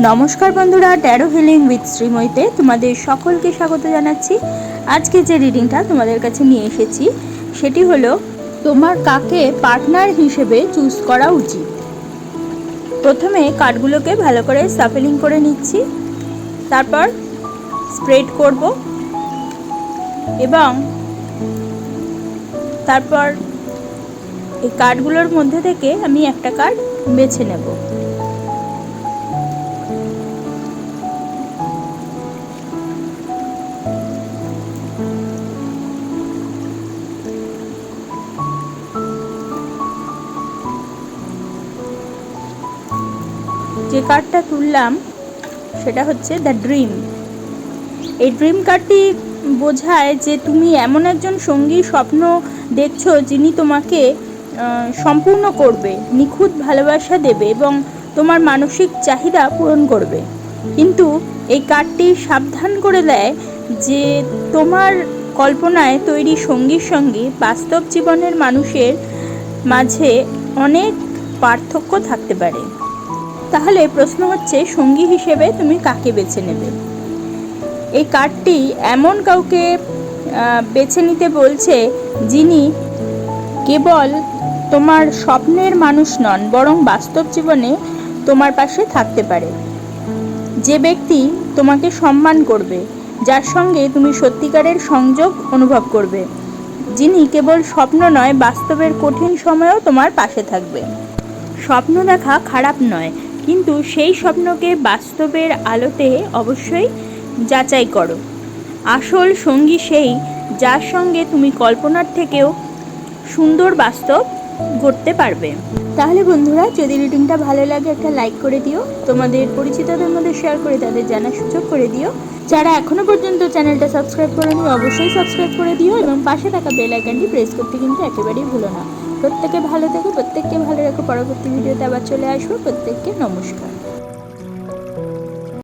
নমস্কার বন্ধুরা, taro healing with শ্রীময়ীতে তোমাদের সকলকে স্বাগত জানাচ্ছি। আজকে যে রিডিংটা তোমাদের কাছে নিয়ে এসেছি সেটি হলো তোমার কাকে পার্টনার হিসেবে চুজ করা উচিত। প্রথমে কার্ডগুলোকে ভালো করে সাফেলিং করে নিচ্ছি, তারপর স্প্রেড করব এবং তারপর এই কার্ডগুলোর মধ্যে থেকে আমি একটা কার্ড বেছে নেব। যে কার্ডটা তুললাম সেটা হচ্ছে দ্য ড্রিম। এই ড্রিম কার্ডটি বোঝায় যে তুমি এমন একজন সঙ্গী স্বপ্ন দেখছো যিনি তোমাকে সম্পূর্ণ করবে, নিখুঁত ভালোবাসা দেবে এবং তোমার মানসিক চাহিদা পূরণ করবে। কিন্তু এই কার্ডটি সাবধান করে দেয় যে তোমার কল্পনায় তৈরি সঙ্গীর সঙ্গে বাস্তব জীবনের মানুষের মাঝে অনেক পার্থক্য থাকতে পারে। তাহলে প্রশ্ন হচ্ছে, সঙ্গী হিসেবে তুমি কাকে বেছে নেবে? এই কার্ডটি এমন কাউকে বেছে নিতে বলছে যিনি কেবল তোমার স্বপ্নের মানুষ নন, বরং বাস্তব জীবনে তোমার পাশে থাকতে পারে। যে ব্যক্তি তোমাকে সম্মান করবে, যার সঙ্গে তুমি সত্যিকারের সংযোগ অনুভব করবে, যিনি কেবল স্বপ্ন নয়, বাস্তবের কঠিন সময়েও তোমার পাশে থাকবে। স্বপ্ন দেখা খারাপ নয়, কিন্তু সেই স্বপ্নকে বাস্তবের আলোতে অবশ্যই যাচাই করো। আসল সঙ্গী সেই যার সঙ্গে তুমি কল্পনার থেকেও সুন্দর বাস্তব গড়তে পারবে। তাহলে বন্ধুরা, যদি রিডিংটা ভালো লাগে একটা লাইক করে দিও, তোমাদের পরিচিতদের মধ্যে শেয়ার করে তাদের জানার সুযোগ করে দিও। যারা এখনো পর্যন্ত চ্যানেলটা সাবস্ক্রাইব করেনি অবশ্যই সাবস্ক্রাইব করে দিও এবং পাশে থাকা বেল আইকনটি প্রেস করতে কিন্তু একেবারেই ভুলো না। প্রত্যেকে ভালো থেকো, প্রত্যেককে ভালো রেখো। পরবর্তী ভিডিওতে আবার চলে আসবো। প্রত্যেককে নমস্কার।